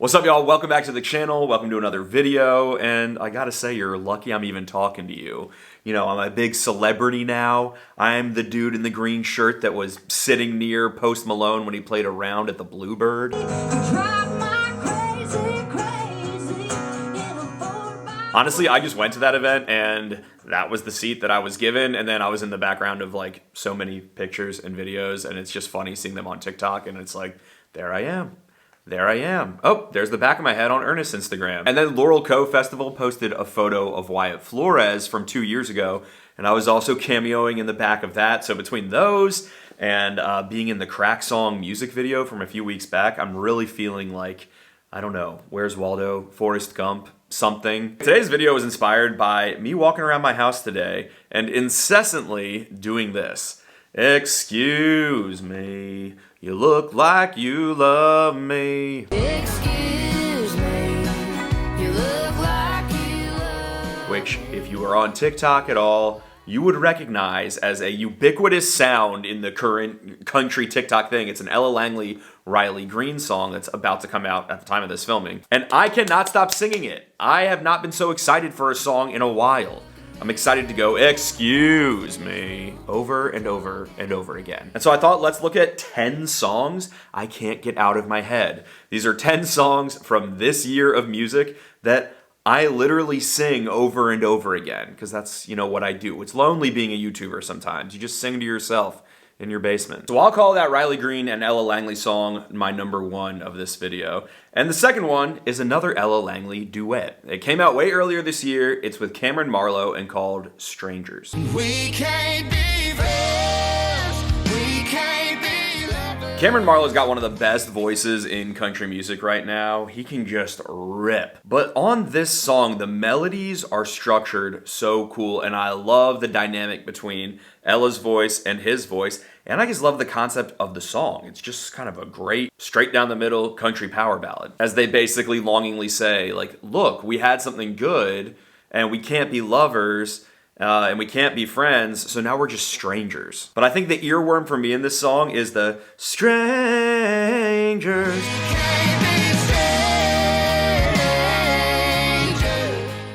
What's up, y'all? Welcome back to the channel. Welcome to another video. And I gotta say, you're lucky I'm even talking to you. You know, I'm a big celebrity now. I'm the dude in the green shirt that was sitting near Post Malone when he played a round at the Bluebird. Honestly, I just went to that event and that was the seat that I was given, and then I was in the background of like so many pictures and videos, and it's just funny seeing them on TikTok, and it's like, there I am. There I am. Oh, there's the back of my head on Ernest's Instagram. And then Laurel Co. Festival posted a photo of Wyatt Flores from 2 years ago, and I was also cameoing in the back of that. So between those and being in the Crack Song music video from a few weeks back, I'm really feeling like, I don't know, Where's Waldo, Forrest Gump, something. Today's video was inspired by me walking around my house today and incessantly doing this. Excuse me, you look like you love me. Excuse me, you look like you love me. Which, if you are on TikTok at all, you would recognize as a ubiquitous sound in the current country TikTok thing. It's an Ella Langley, Riley Green song that's about to come out at the time of this filming. And I cannot stop singing it. I have not been so excited for a song in a while. I'm excited to go, excuse me, over and over and over again. And so I thought, let's look at 10 songs I can't get out of my head. These are 10 songs from this year of music that I literally sing over and over again, because that's, you know, what I do. It's lonely being a YouTuber sometimes. You just sing to yourself in your basement. So I'll call that Riley Green and Ella Langley song my number one of this video. And the second one is another Ella Langley duet. It came out way earlier this year. It's with Kameron Marlowe and called Strangers. We can't be friends. We can't be lovers. Kameron Marlowe's got one of the best voices in country music right now. He can just rip. But on this song, the melodies are structured so cool, and I love the dynamic between Ella's voice and his voice, and I just love the concept of the song. It's just kind of a great, straight down the middle country power ballad. As they basically longingly say, like, look, we had something good, and we can't be lovers, and we can't be friends, so now we're just strangers. But I think the earworm for me in this song is the strangers.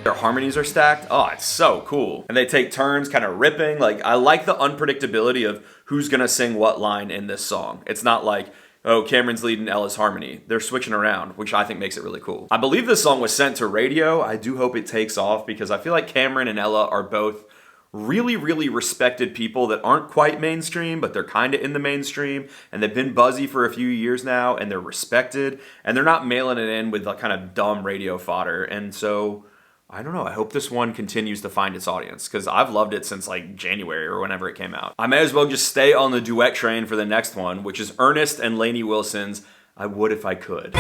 Their harmonies are stacked. Oh, it's so cool. And they take turns kind of ripping. Like, I like the unpredictability of who's gonna sing what line in this song. It's not like, oh, Cameron's leading Ella's harmony. They're switching around, which I think makes it really cool. I believe this song was sent to radio. I do hope it takes off because I feel like Kameron and Ella are both really, really respected people that aren't quite mainstream, but they're kind of in the mainstream, and they've been buzzy for a few years now, and they're respected, and they're not mailing it in with like kind of dumb radio fodder. And so, I don't know, I hope this one continues to find its audience, because I've loved it since like January or whenever it came out. I may as well just stay on the duet train for the next one, which is Ernest and Lainey Wilson's I Would If I Could.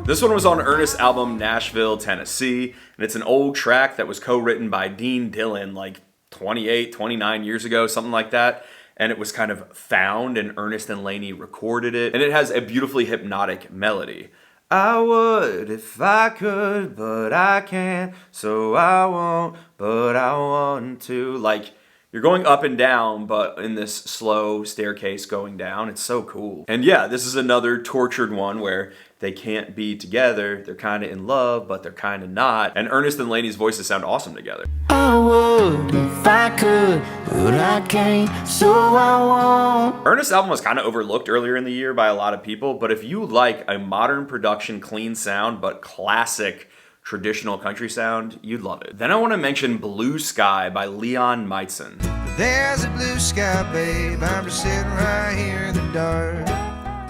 This one was on Ernest's album Nashville, Tennessee, and it's an old track that was co-written by Dean Dillon like 28, 29 years ago, something like that. And it was kind of found, and Ernest and Lainey recorded it. And it has a beautifully hypnotic melody. I would if I could, but I can't, so I won't, but I want to. Like, you're going up and down, but in this slow staircase going down. It's so cool. And yeah, this is another tortured one where they can't be together. They're kind of in love, but they're kind of not. And Ernest and Lainey's voices sound awesome together. I would if I could, but I can't, so I won't. Ernest's album was kind of overlooked earlier in the year by a lot of people, but if you like a modern production, clean sound, but classic traditional country sound, you'd love it. Then I want to mention Blue Sky by Leon Majcen. There's a blue sky, babe, I'm just sitting right here in the dark.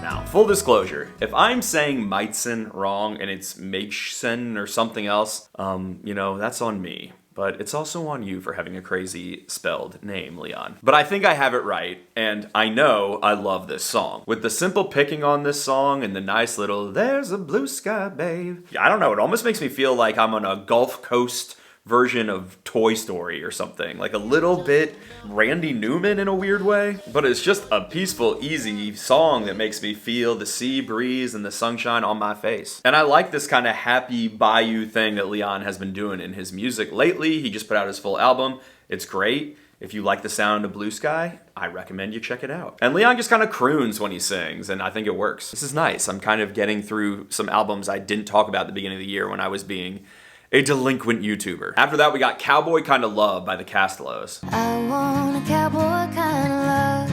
Now, full disclosure, if I'm saying Majcen wrong and it's Majcen or something else, you know, that's on me. But it's also on you for having a crazy spelled name, Leon. But I think I have it right, and I know I love this song. With the simple picking on this song and the nice little, there's a blue sky, babe. I don't know, it almost makes me feel like I'm on a Gulf Coast version of Toy Story or something. Like a little bit Randy Newman in a weird way. But it's just a peaceful, easy song that makes me feel the sea breeze and the sunshine on my face. And I like this kind of happy bayou thing that Leon has been doing in his music lately. He just put out his full album. It's great. if you like the sound of Blue Sky, I recommend you check it out. And Leon just kind of croons when he sings, and I think it works. This is nice. I'm kind of getting through some albums I didn't talk about at the beginning of the year when I was being a delinquent YouTuber. After that, we got Cowboy Kinda Love by the Castellows. I want a cowboy kind of love,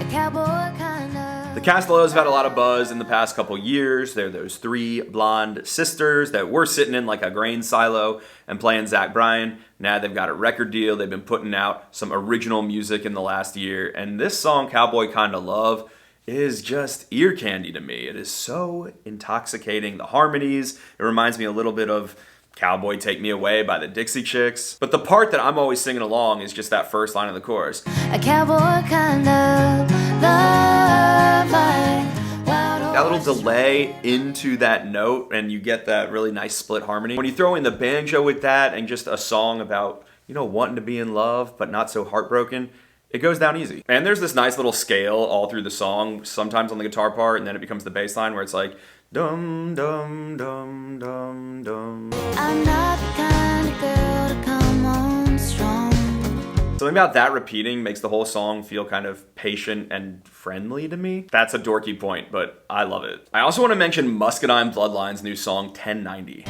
a cowboy kind of. The Castellows have had a lot of buzz in the past couple years. They're those three blonde sisters that were sitting in like a grain silo and playing Zach Bryan. Now they've got a record deal. They've been putting out some original music in the last year. And this song, Cowboy Kinda Love, is just ear candy to me. It is so intoxicating. The harmonies, it reminds me a little bit of Cowboy Take Me Away by the Dixie Chicks. But the part that I'm always singing along is just that first line of the chorus. A cowboy kind of love like wild That little delay into that note, and you get that really nice split harmony. When you throw in the banjo with that and just a song about, you know, wanting to be in love but not so heartbroken, it goes down easy. And there's this nice little scale all through the song, sometimes on the guitar part, and then it becomes the bass line where it's like, dum dum dum dum dum. I'm not the kind of girl to come on strong. Something about that repeating makes the whole song feel kind of patient and friendly to me. That's a dorky point, but I love it. I also want to mention Muscadine Bloodline's new song, 1090.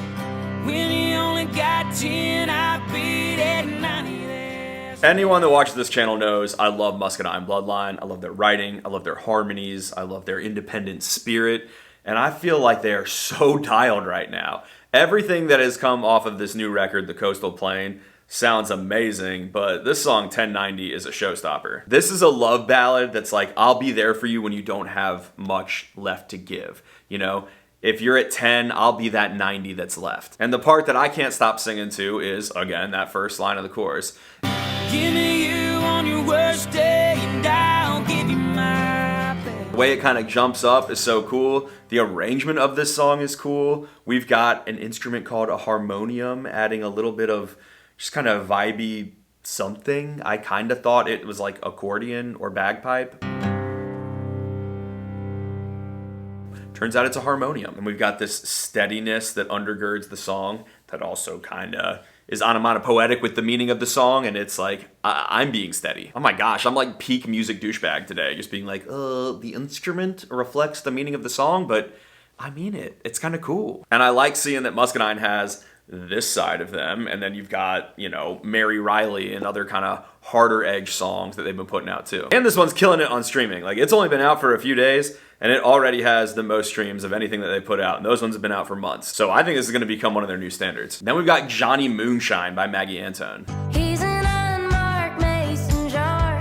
When you only got 10, I beat at 90. Anyone that watches this channel knows I love Muscadine Bloodline. I love their writing. I love their harmonies. I love their independent spirit. And I feel like they are so dialed right now. Everything that has come off of this new record, The Coastal Plain, sounds amazing, but this song 1090 is a showstopper. This is a love ballad that's like, I'll be there for you when you don't have much left to give. You know, if you're at 10, I'll be that 90 that's left. And the part that I can't stop singing to is, again, that first line of the chorus. Give me you on your worst day and I'll give you my best. The way it kind of jumps up is so cool. The arrangement of this song is cool. We've got an instrument called a harmonium, adding a little bit of just kind of vibey something. I kind of thought it was like accordion or bagpipe. Turns out it's a harmonium. And we've got this steadiness that undergirds the song that also kind of is onomatopoetic with the meaning of the song, and it's like, I'm being steady. Oh my gosh, I'm like peak music douchebag today, just being like, the instrument reflects the meaning of the song, but I mean it. It's kind of cool. And I like seeing that Muscadine has this side of them, and then you've got, you know, Mary Riley and other kind of harder edge songs that they've been putting out too. And this one's killing it on streaming. Like, it's only been out for a few days, and it already has the most streams of anything that they put out, and those ones have been out for months. So I think this is going to become one of their new standards. Then we've got Johnny Moonshine by Maggie Antone. He's an unmarked mason jar.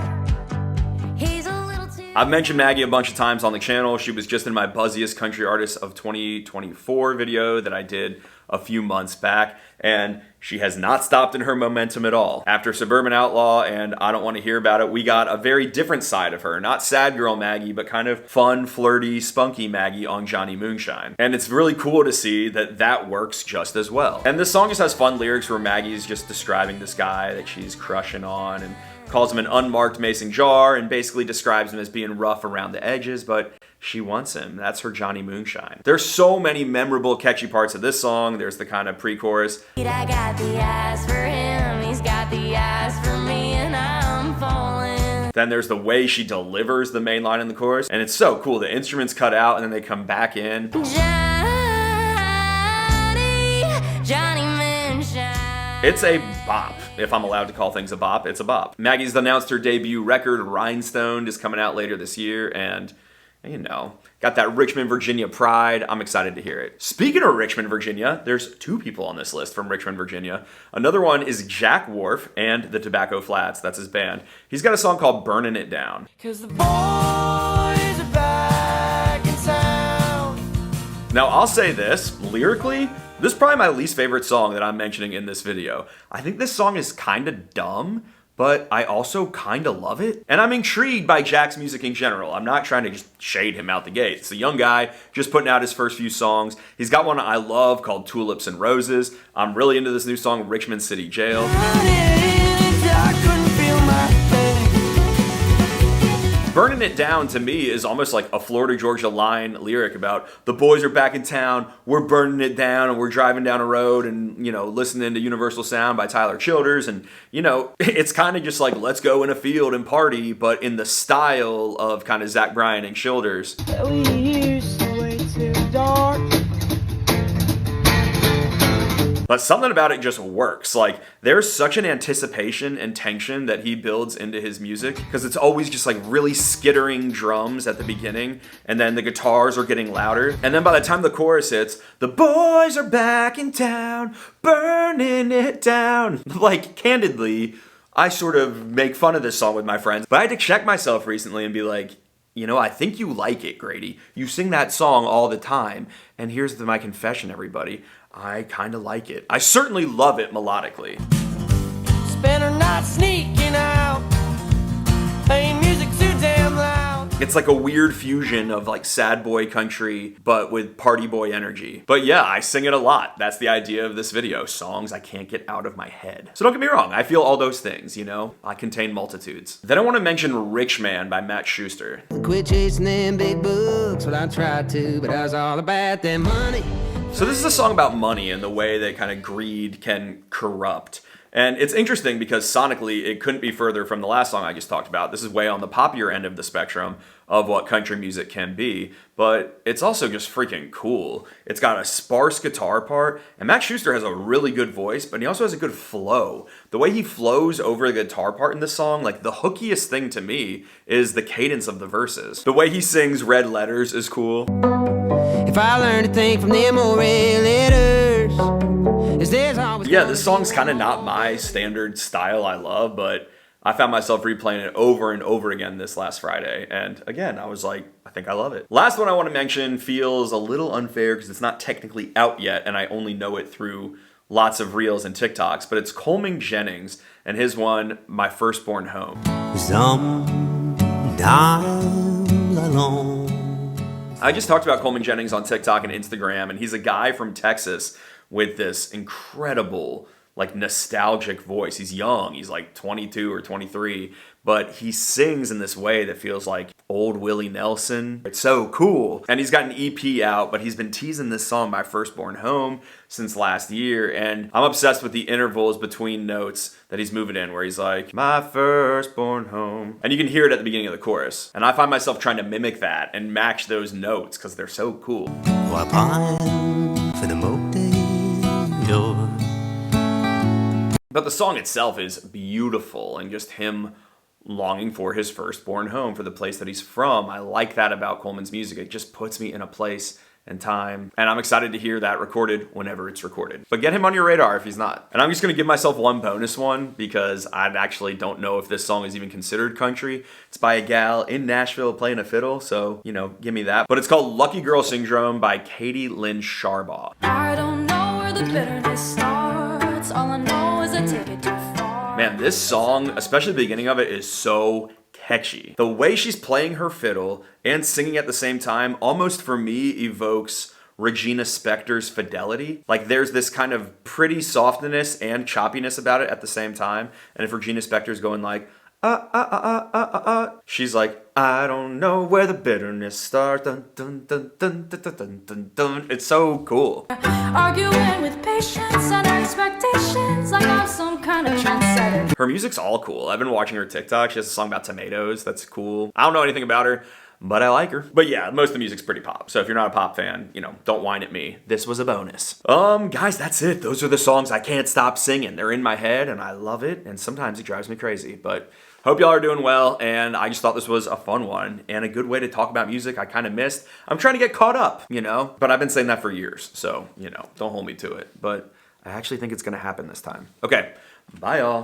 He's a little too. I've mentioned Maggie a bunch of times on the channel. She was just in my Buzziest Country Artists of 2024 video that I did a few months back, and she has not stopped in her momentum at all. After Suburban Outlaw and I Don't Want to Hear About It, we got a very different side of her. Not sad girl Maggie, but kind of fun, flirty, spunky Maggie on Johnny Moonshine. And it's really cool to see that that works just as well. And this song just has fun lyrics where Maggie's just describing this guy that she's crushing on and calls him an unmarked mason jar and basically describes him as being rough around the edges, but she wants him. That's her Johnny Moonshine. There's so many memorable, catchy parts of this song. There's the kind of pre-chorus. I got the eyes for him, he's got the eyes for me, and I'm falling. Then there's the way she delivers the main line in the chorus. And it's so cool. The instruments cut out and then they come back in. Johnny Moonshine. It's a bop. If I'm allowed to call things a bop, it's a bop. Maggie's announced her debut record, Rhinestone, is coming out later this year, and you know, got that Richmond, Virginia pride. I'm excited to hear it. Speaking of Richmond, Virginia, there's two people on this list from Richmond, Virginia. Another one is Jack Wharff and the Tobacco Flats. That's his band. He's got a song called Burnin' It Down. 'Cause the boys are back in town. Now, I'll say this, lyrically, this is probably my least favorite song that I'm mentioning in this video. I think this song is kind of dumb, but I also kind of love it. And I'm intrigued by Jack's music in general. I'm not trying to just shade him out the gate. It's a young guy just putting out his first few songs. He's got one I love called Tulips and Roses. I'm really into this new song, Richmond City Jail. Burning It Down to me is almost like a Florida Georgia Line lyric about the boys are back in town, we're burning it down, and we're driving down a road and, listening to Universal Sound by Tyler Childers. And, it's kind of just like, let's go in a field and party, but in the style of kind of Zach Bryan and Childers. We used to wait till dark. But something about it just works. Like, there's such an anticipation and tension that he builds into his music, because it's always just like really skittering drums at the beginning, and then the guitars are getting louder. And then by the time the chorus hits, the boys are back in town, burning it down. Like, candidly, I sort of make fun of this song with my friends, but I had to check myself recently and be like, I think you like it, Grady. You sing that song all the time. And here's my confession, everybody. I kind of like it. I certainly love it melodically. Spend her night sneaking out, playing music too damn loud. It's like a weird fusion of like sad boy country, but with party boy energy. But yeah, I sing it a lot. That's the idea of this video. Songs I can't get out of my head. So don't get me wrong, I feel all those things, I contain multitudes. Then I want to mention Rich Man by Matt Schuster. Quit chasing them big books, well I tried to, but I was all about that money. So this is a song about money and the way that kind of greed can corrupt. And it's interesting because sonically, it couldn't be further from the last song I just talked about. This is way on the poppier end of the spectrum of what country music can be, but it's also just freaking cool. It's got a sparse guitar part, and Matt Schuster has a really good voice, but he also has a good flow. The way he flows over the guitar part in this song, like the hookiest thing to me is the cadence of the verses. The way he sings Red Letters is cool. If I learned to think from them old red letters, is there's always... Yeah, this song's kind of not my standard style I love, but I found myself replaying it over and over again this last Friday. And again, I was like, I think I love it. Last one I want to mention feels a little unfair because it's not technically out yet, and I only know it through lots of reels and TikToks, but it's Coleman Jennings and his one, My Firstborn Home. I just talked about Coleman Jennings on TikTok and Instagram, and he's a guy from Texas with this incredible, like, nostalgic voice. He's young. He's like 22 or 23, but he sings in this way that feels like old Willie Nelson. It's so cool. And he's got an EP out, but he's been teasing this song, My Firstborn Home, since last year, and I'm obsessed with the intervals between notes that he's moving in, where he's like, my firstborn home. And you can hear it at the beginning of the chorus. And I find myself trying to mimic that and match those notes because they're so cool. But the song itself is beautiful, and just him longing for his firstborn home, for the place that he's from. I like that about Coleman's music. It just puts me in a place and time, and I'm excited to hear that recorded whenever it's recorded. But get him on your radar if he's not. And I'm just gonna give myself one bonus one because I actually don't know if this song is even considered country. It's by a gal in Nashville playing a fiddle, so, give me that. But it's called Lucky Girl Syndrome by Katie Lynn Sharbaugh. I don't know where the bitterness starts. All I know is I take it too far. Man, this song, especially the beginning of it, is so catchy. The way she's playing her fiddle and singing at the same time almost for me evokes Regina Spektor's Fidelity. Like, there's this kind of pretty softness and choppiness about it at the same time. And if Regina Spektor's going like, she's like, I don't know where the bitterness starts. Dun, dun, dun, dun, dun, dun, dun, dun, dun. It's so cool. Arguing with patience and expectations like I'm some kind of trendsetter. Her music's all cool. I've been watching her TikTok. She has a song about tomatoes. That's cool. I don't know anything about her, but I like her. But yeah, most of the music's pretty pop. So if you're not a pop fan, don't whine at me. This was a bonus. Guys, that's it. Those are the songs I can't stop singing. They're in my head and I love it. And sometimes it drives me crazy, but hope y'all are doing well. And I just thought this was a fun one and a good way to talk about music I kind of missed. I'm trying to get caught up, but I've been saying that for years. So, don't hold me to it, but I actually think it's going to happen this time. Okay. Bye y'all.